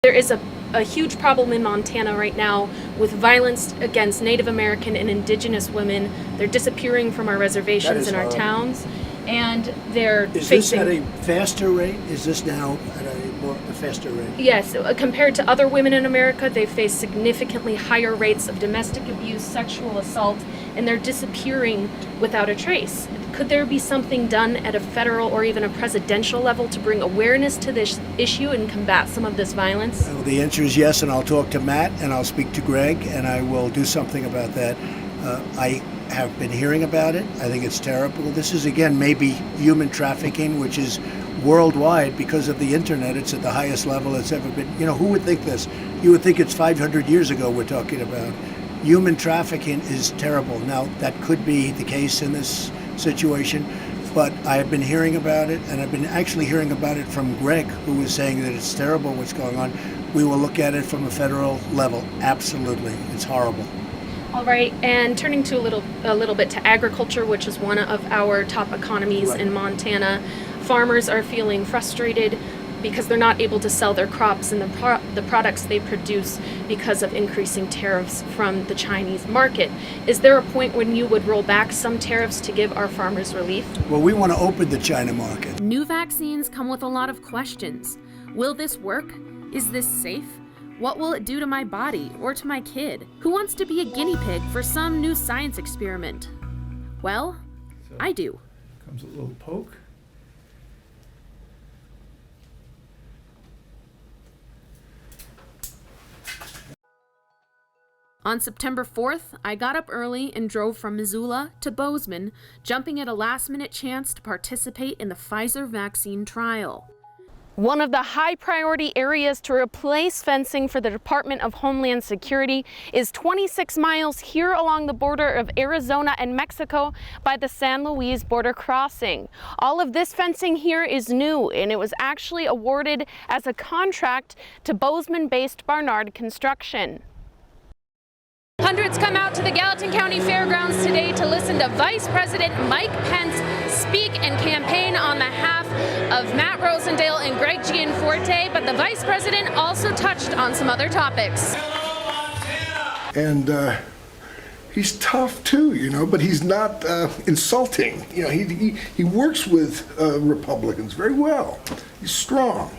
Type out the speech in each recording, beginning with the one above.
There is a huge problem in Montana right now with violence against Native American and Indigenous women. They're disappearing from our reservations and our towns, and they're Is facing... this at a faster rate? Is this now at a faster rate? Yes, compared to other women in America, they face significantly higher rates of domestic abuse, sexual assault, and they're disappearing without a trace. Could there be something done at a federal or even a presidential level to bring awareness to this issue and combat some of this violence? Well, the answer is yes, and I'll talk to Matt, and I'll speak to Greg, and I will do something about that. I have been hearing about it. I think it's terrible. This is, again, maybe human trafficking, which is worldwide because of the internet. It's at the highest level it's ever been. You know, who would think this? You would think it's 500 years ago we're talking about. Human trafficking is terrible. Now, that could be the case in this situation, but I have been hearing about it, and I've been actually hearing about it from Greg, who was saying that it's terrible what's going on. We will look at it from a federal level. Absolutely. It's horrible. All right, and turning to a little bit to agriculture, which is one of our top economies in Montana. Farmers are feeling frustrated because they're not able to sell their crops and the products they produce because of increasing tariffs from the Chinese market. Is there a point when you would roll back some tariffs to give our farmers relief? Well, we want to open the China market. New vaccines come with a lot of questions. Will this work? Is this safe? What will it do to my body or to my kid? Who wants to be a guinea pig for some new science experiment? Well, I do. Comes a little poke. On September 4th, I got up early and drove from Missoula to Bozeman, jumping at a last-minute chance to participate in the Pfizer vaccine trial. One of the high priority areas to replace fencing for the Department of Homeland Security is 26 miles here along the border of Arizona and Mexico by the San Luis border crossing. All of this fencing here is new, and it was actually awarded as a contract to Bozeman-based Barnard Construction. Hundreds come out to the Gallatin County Fairgrounds today to listen to Vice President Mike Pence speak and campaign on behalf of Matt Rosendale and Greg Gianforte, but the Vice President also touched on some other topics. And he's tough too, you know, but he's not insulting. You know, he works with Republicans very well. He's strong.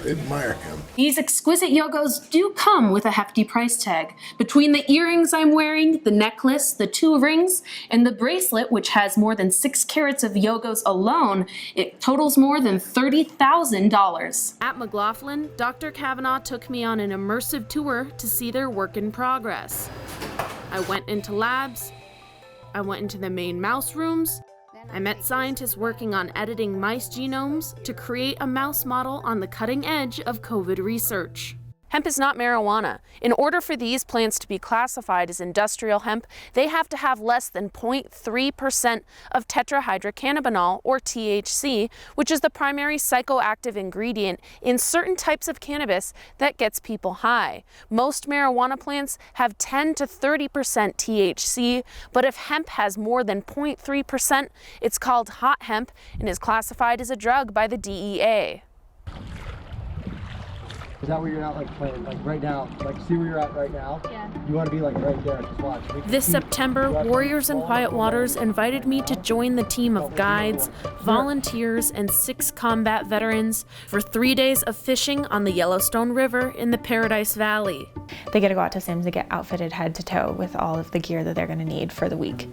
I admire him. These exquisite yogos do come with a hefty price tag. Between the earrings I'm wearing, the necklace, the 2 rings, and the bracelet, which has more than 6 carats of yogos alone, it totals more than $30,000. At McLaughlin, Dr. Kavanaugh took me on an immersive tour to see their work in progress. I went into labs, I went into the main mouse rooms, I met scientists working on editing mice genomes to create a mouse model on the cutting edge of COVID research. Hemp is not marijuana. In order for these plants to be classified as industrial hemp, they have to have less than 0.3% of tetrahydrocannabinol, or THC, which is the primary psychoactive ingredient in certain types of cannabis that gets people high. Most marijuana plants have 10 to 30% THC, but if hemp has more than 0.3%, it's called hot hemp and is classified as a drug by the DEA. Is that where you're at, like playing, like right now? Like, see where you're at right now? Yeah. You want to be like right there, just watch. This September, Warriors in Quiet Waters invited me to join the team of guides, volunteers, and 6 combat veterans for 3 days of fishing on the Yellowstone River in the Paradise Valley. They get to go out to Sims to get outfitted head to toe with all of the gear that they're going to need for the week.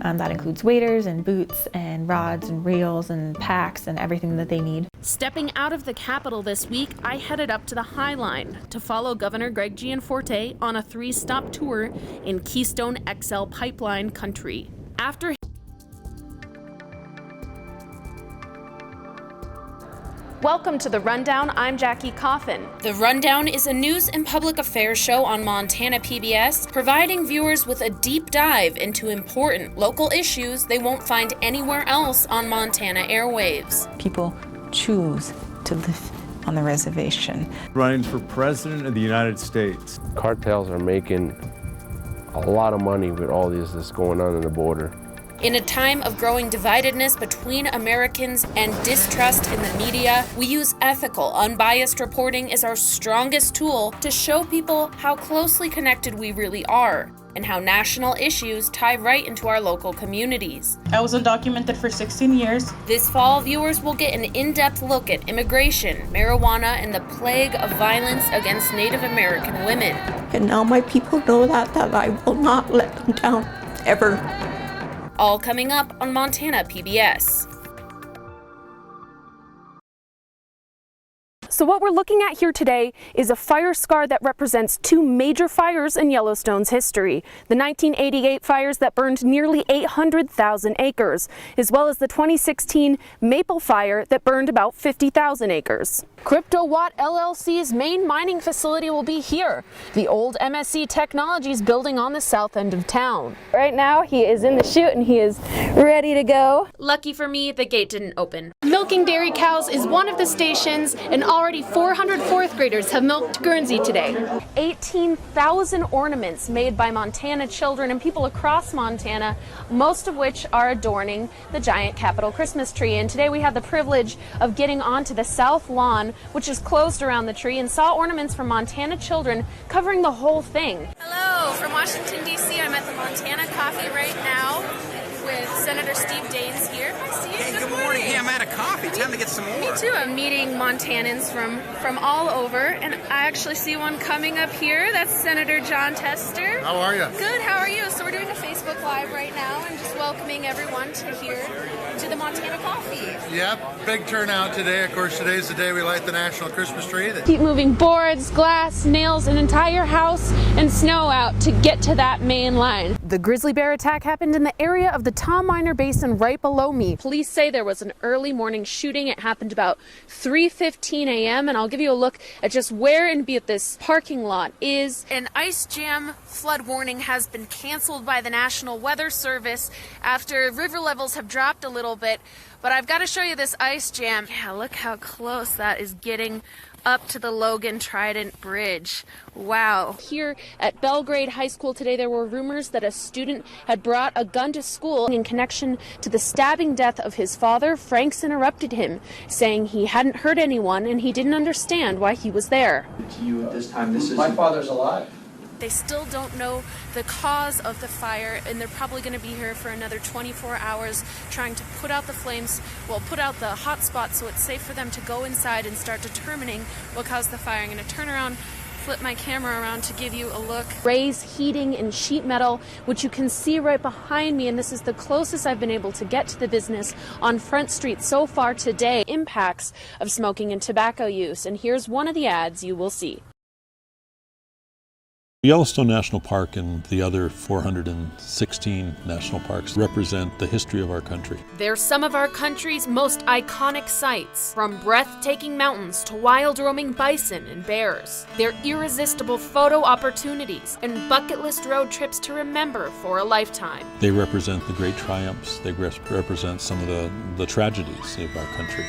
That includes waders and boots and rods and reels and packs and everything that they need. Stepping out of the Capitol this week, I headed up to the High Line to follow Governor Greg Gianforte on a 3-stop tour in Keystone XL pipeline country. After Welcome to The Rundown. I'm Jackie Coffin. The Rundown is a news and public affairs show on Montana PBS, providing viewers with a deep dive into important local issues they won't find anywhere else on Montana airwaves. People choose to live on the reservation. Running for President of the United States. Cartels are making a lot of money with all this that's going on the border. In a time of growing dividedness between Americans and distrust in the media, we use ethical, unbiased reporting as our strongest tool to show people how closely connected we really are and how national issues tie right into our local communities. I was undocumented for 16 years. This fall, viewers will get an in-depth look at immigration, marijuana, and the plague of violence against Native American women. And now my people know that I will not let them down, ever. All coming up on Montana PBS. So what we're looking at here today is a fire scar that represents two major fires in Yellowstone's history. The 1988 fires that burned nearly 800,000 acres, as well as the 2016 Maple Fire that burned about 50,000 acres. CryptoWatt LLC's main mining facility will be here, the old MSC Technologies building on the south end of town. Right now he is in the chute and he is ready to go. Lucky for me, the gate didn't open. Milking dairy cows is one of the stations, and already 400 fourth graders have milked Guernsey today. 18,000 ornaments made by Montana children and people across Montana, most of which are adorning the giant Capitol Christmas tree. And today we had the privilege of getting onto the south lawn, which is closed around the tree, and saw ornaments from Montana children covering the whole thing. Hello, from Washington, D.C. I'm at the Montana Coffee right now with Senator Steve Daines here. Hi, Steve. Hey, good morning. Hey, I'm out of coffee. Time to get some more. Me too. I'm meeting Montanans from all over, and I actually see one coming up here. That's Senator John Tester. How are you? Good. How are you? So we're doing a Facebook Live right now and just welcoming everyone to here to the Montana Coffee. Yep, big turnout today. Of course, today's the day we light the national Christmas tree. Keep moving boards, glass, nails, an entire house, and snow out to get to that main line. The grizzly bear attack happened in the area of the Tom Miner Basin right below me. Police say there was an early morning shooting. It happened about 3:15 a.m. and I'll give you a look at just where and be at this parking lot is. An ice jam flood warning has been canceled by the National Weather Service after river levels have dropped a little bit. But I've got to show you this ice jam. Yeah, look how close that is getting up to the Logan Trident Bridge. Wow. Here at Belgrade High School today, there were rumors that a student had brought a gun to school in connection to the stabbing death of his father. Franks interrupted him, saying he hadn't hurt anyone and he didn't understand why he was there. To you at this time, this is... My father's alive. They still don't know the cause of the fire, and they're probably going to be here for another 24 hours trying to put out the flames, put out the hot spots so it's safe for them to go inside and start determining what caused the fire. I'm going to turn around, flip my camera around to give you a look. Rays, heating, and sheet metal, which you can see right behind me, and this is the closest I've been able to get to the business on Front Street so far today. Impacts of smoking and tobacco use, and here's one of the ads you will see. Yellowstone National Park and the other 416 national parks represent the history of our country. They're some of our country's most iconic sights, from breathtaking mountains to wild roaming bison and bears. They're irresistible photo opportunities and bucket list road trips to remember for a lifetime. They represent the great triumphs. They represent some of the tragedies of our country.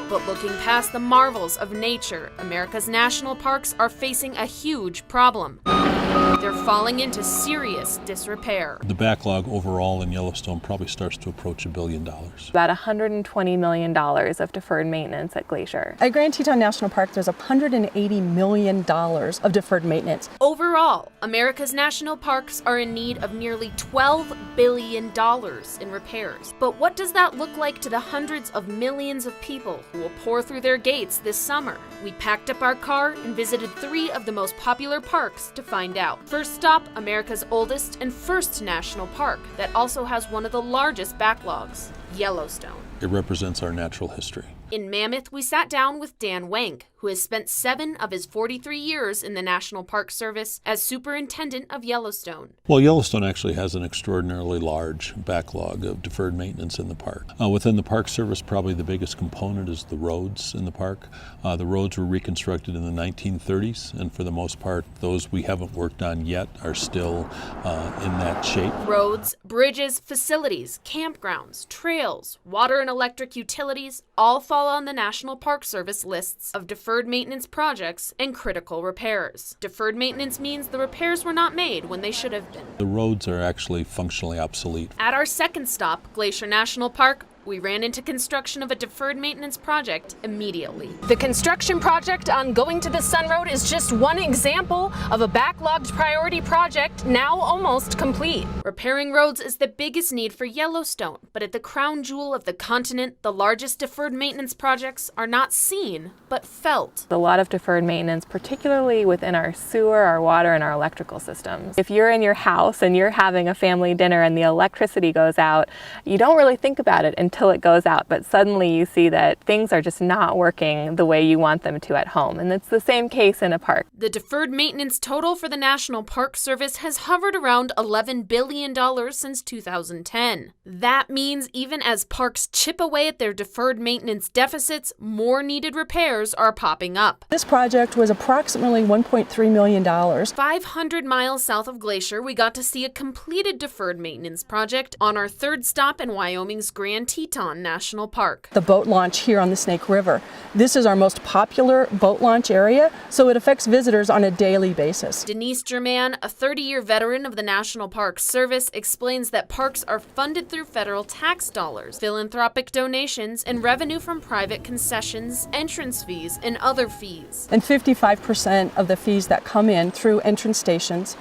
But looking past the marvels of nature, America's national parks are facing a huge problem. They're falling into serious disrepair. The backlog overall in Yellowstone probably starts to approach $1 billion. About $120 million of deferred maintenance at Glacier. At Grand Teton National Park, there's $180 million of deferred maintenance. Overall, America's national parks are in need of nearly $12 billion in repairs. But what does that look like to the hundreds of millions of people who will pour through their gates this summer? We packed up our car and visited 3 of the most popular parks to find out. First stop, America's oldest and first national park that also has one of the largest backlogs, Yellowstone. It represents our natural history. In Mammoth, we sat down with Dan Wank, who has spent 7 of his 43 years in the National Park Service as superintendent of Yellowstone. Well, Yellowstone actually has an extraordinarily large backlog of deferred maintenance in the park. Within the Park Service, probably the biggest component is the roads in the park. The roads were reconstructed in the 1930s, and for the most part, those we haven't worked on yet are still in that shape. Roads, bridges, facilities, campgrounds, trails, water and electric utilities all fall fall on the National Park Service lists of deferred maintenance projects and critical repairs. Deferred maintenance means the repairs were not made when they should have been. The roads are actually functionally obsolete. At our second stop, Glacier National Park, we ran into construction of a deferred maintenance project immediately. The construction project on Going to the Sun Road is just one example of a backlogged priority project now almost complete. Repairing roads is the biggest need for Yellowstone, but at the crown jewel of the continent, the largest deferred maintenance projects are not seen, but felt. A lot of deferred maintenance, particularly within our sewer, our water, and our electrical systems. If you're in your house and you're having a family dinner and the electricity goes out, you don't really think about it until it goes out, but suddenly you see that things are just not working the way you want them to at home. And it's the same case in a park. The deferred maintenance total for the National Park Service has hovered around $11 billion since 2010. That means even as parks chip away at their deferred maintenance deficits, more needed repairs are popping up. This project was approximately $1.3 million. 500 miles south of Glacier, we got to see a completed deferred maintenance project on our third stop in Wyoming's Grand Teton National Park. The boat launch here on the Snake River. This is our most popular boat launch area, so it affects visitors on a daily basis. Denise German, a 30-year veteran of the National Park Service, explains that parks are funded through federal tax dollars, philanthropic donations, and revenue from private concessions, entrance fees, and other fees. And 55% of the fees that come in through entrance stations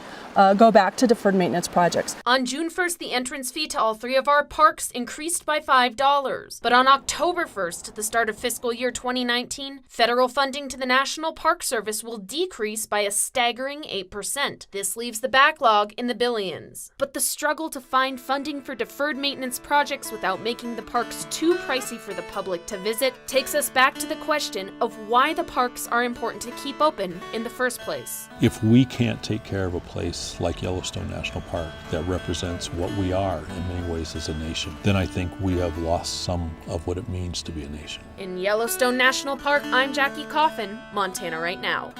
go back to deferred maintenance projects. On June 1st, the entrance fee to all three of our parks increased by $5. But on October 1st, the start of fiscal year 2019, federal funding to the National Park Service will decrease by a staggering 8%. This leaves the backlog in the billions. But the struggle to find funding for deferred maintenance projects without making the parks too pricey for the public to visit takes us back to the question of why the parks are important to keep open in the first place. If we can't take care of a place like Yellowstone National Park that represents what we are in many ways as a nation, then I think we have lost some of what it means to be a nation. In Yellowstone National Park, I'm Jackie Coffin, Montana Right Now.